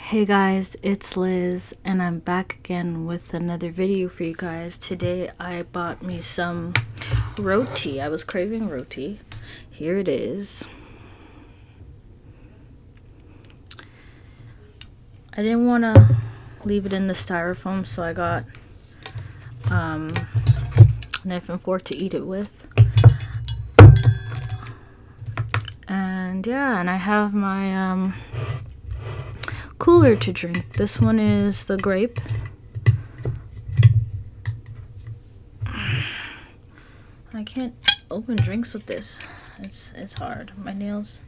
Hey guys, it's Liz and I'm back again with another video for you guys. Today I bought me some roti. I was craving roti. Here it is. I didn't want to leave it in the styrofoam, so I got a knife and fork to eat it with. And yeah, and I have my cooler to drink. This one is the grape. I can't open drinks with this. It's hard. My nails.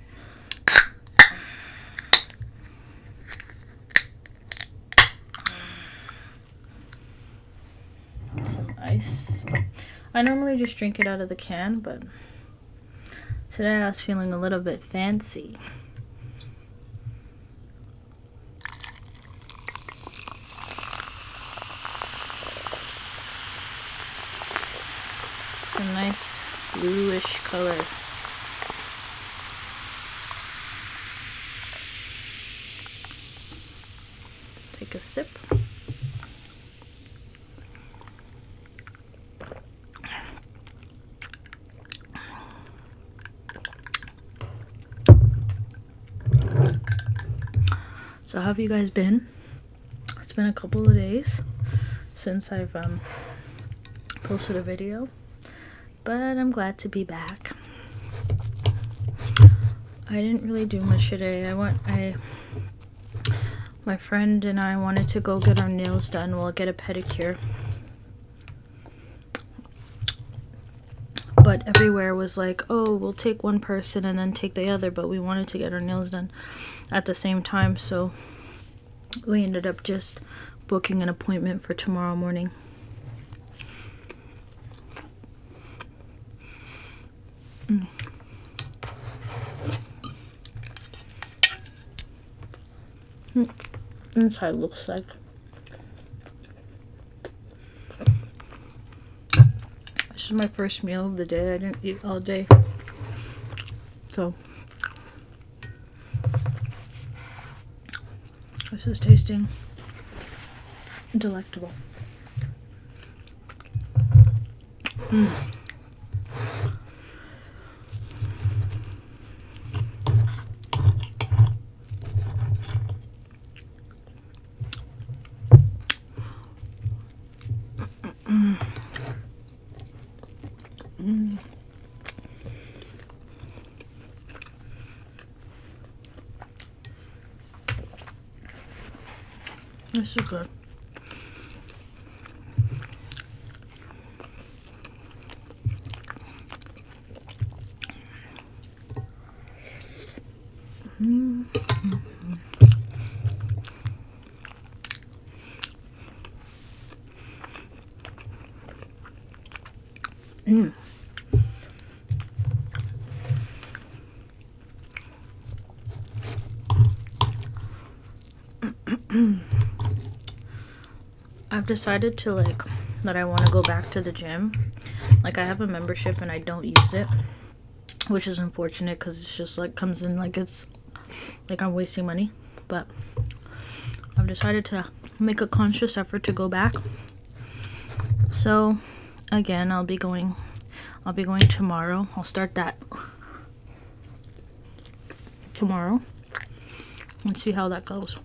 Some ice. I normally just drink it out of the can, but today I was feeling a little bit fancy. It's a nice bluish color. Take a sip. So how have you guys been? It's been a couple of days since I've posted a video, but I'm glad to be back. I didn't really do much today. My friend and I wanted to go get our nails done. We'll get a pedicure. But everywhere was like, oh, we'll take one person and then take the other, but we wanted to get our nails done at the same time, so we ended up just booking an appointment for tomorrow morning. Inside looks like. This is my first meal of the day. I didn't eat all day, so this is tasting delectable. This is good. I've decided to that I want to go back to the gym. I have a membership and I don't use it, which is unfortunate because it's just comes in it's I'm wasting money. But I've decided to make a conscious effort to go back. So again, I'll be going tomorrow. I'll start that tomorrow and see how that goes.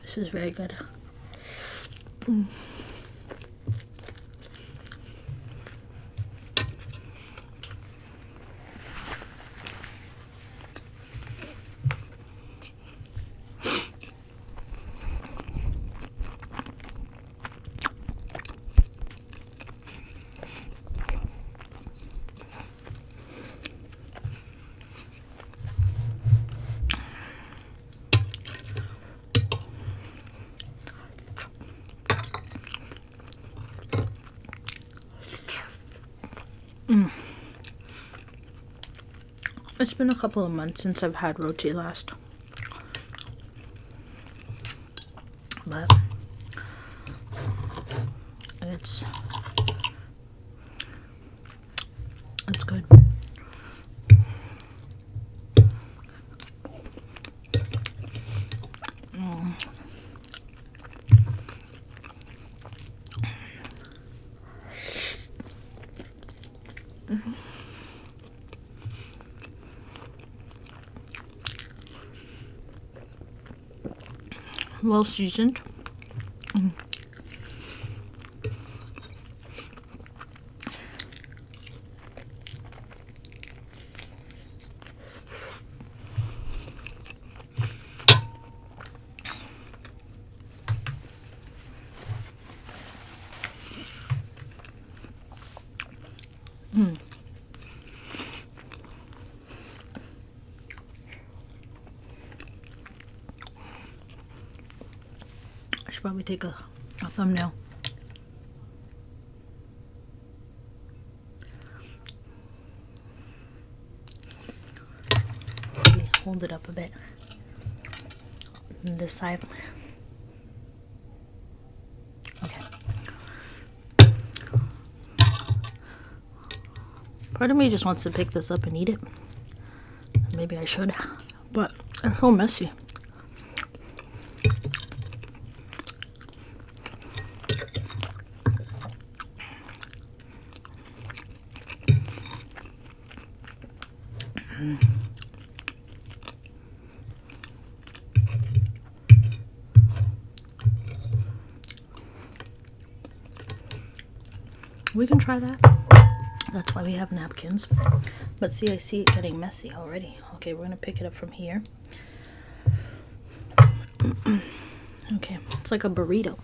This is very good. It's been a couple of months since I've had roti last. But it's good. Well seasoned. I should probably take a thumbnail. Maybe hold it up a bit. And this side. Okay. Part of me just wants to pick this up and eat it. Maybe I should, but they're so messy. We can try that. That's why we have napkins. But see, I see it getting messy already. Okay, we're gonna pick it up from here. Okay, it's like a burrito.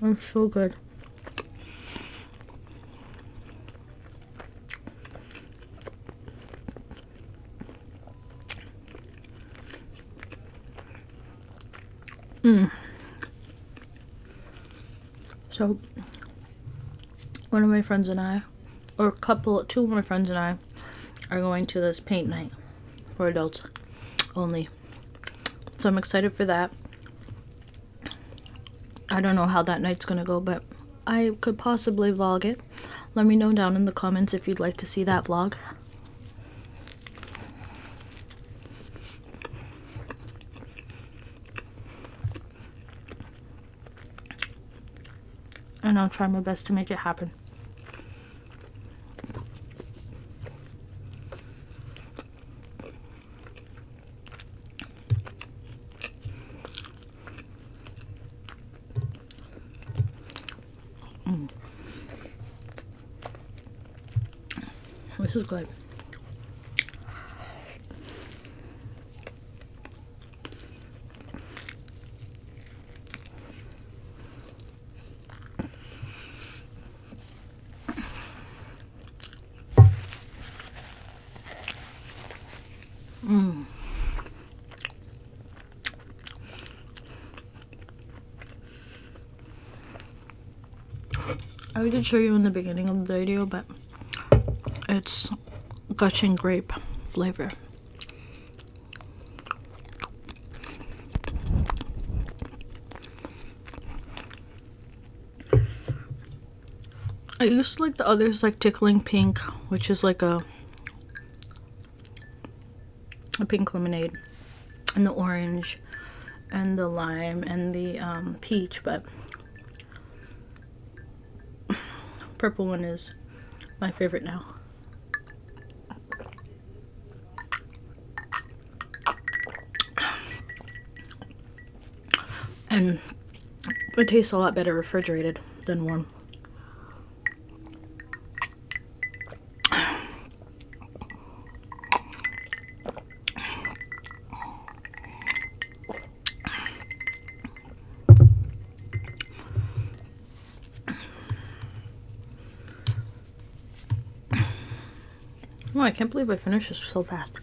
It's so good. So, one of my friends and I, or two of my friends and I, are going to this paint night for adults only. So I'm excited for that. I don't know how that night's gonna go, but I could possibly vlog it. Let me know down in the comments if you'd like to see that vlog. And I'll try my best to make it happen. This is good. I did show you in the beginning of the video, but it's gushing grape flavor. I used to like the others, like Tickling Pink, which is like a pink lemonade, and the orange and the lime and the peach, but purple one is my favorite now. And it tastes a lot better refrigerated than warm. Oh, I can't believe I finished this so fast.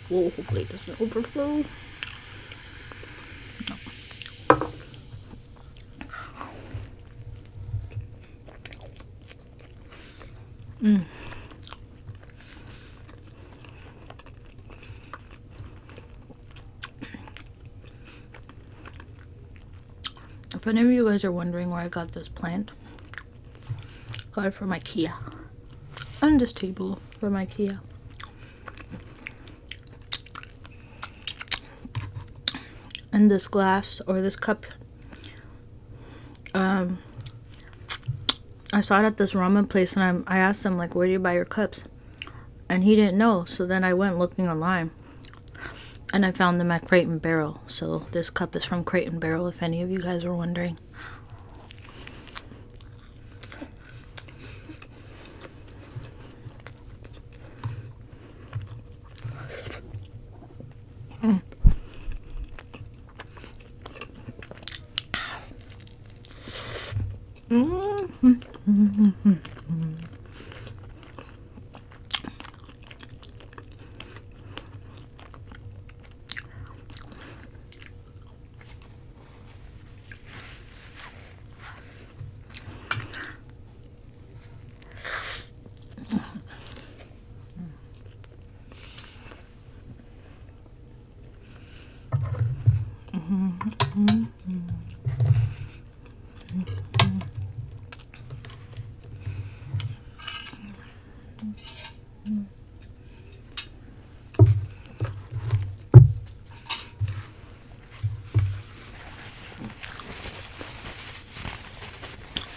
Whoa, hopefully it doesn't overflow. If any of you guys are wondering where I got this plant, got it from IKEA. And this table from IKEA. And this glass or this cup, I saw it at this ramen place, and I asked him, like, where do you buy your cups? And he didn't know, so then I went looking online, and I found them at Crate and Barrel. So this cup is from Crate and Barrel, if any of you guys are wondering.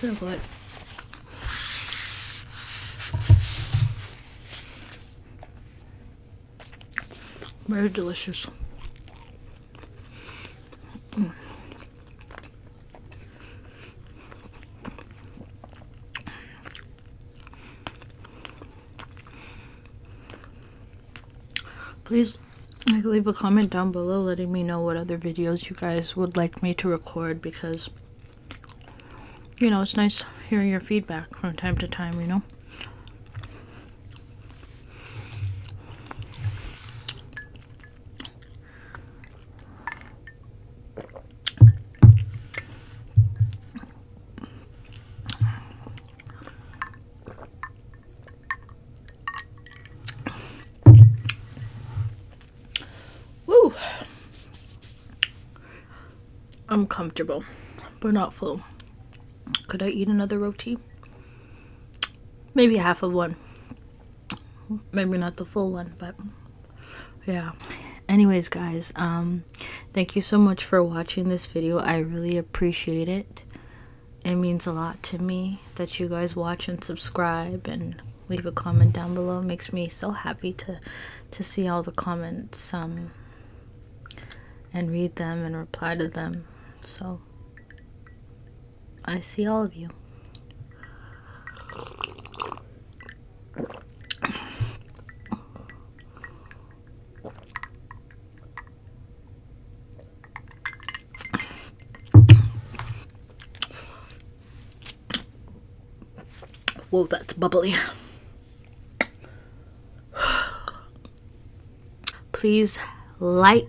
So good. Very delicious. Please leave a comment down below letting me know what other videos you guys would like me to record, because you know, it's nice hearing your feedback from time to time, you know. Woo! I'm comfortable, but not full. Could I eat another roti? Maybe half of one. Maybe not the full one, but yeah. Anyways, guys, thank you so much for watching this video. I really appreciate it. It means a lot to me that you guys watch and subscribe and leave a comment down below. It makes me so happy to see all the comments and read them and reply to them. So I see all of you. Whoa, that's bubbly. Please like,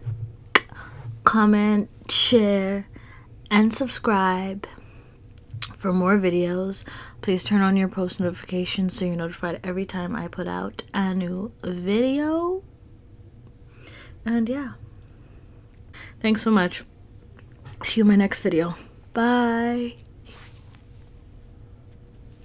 comment, share, and subscribe for more videos. Please turn on your post notifications so you're notified every time I put out a new video. And yeah. Thanks so much. See you in my next video. Bye.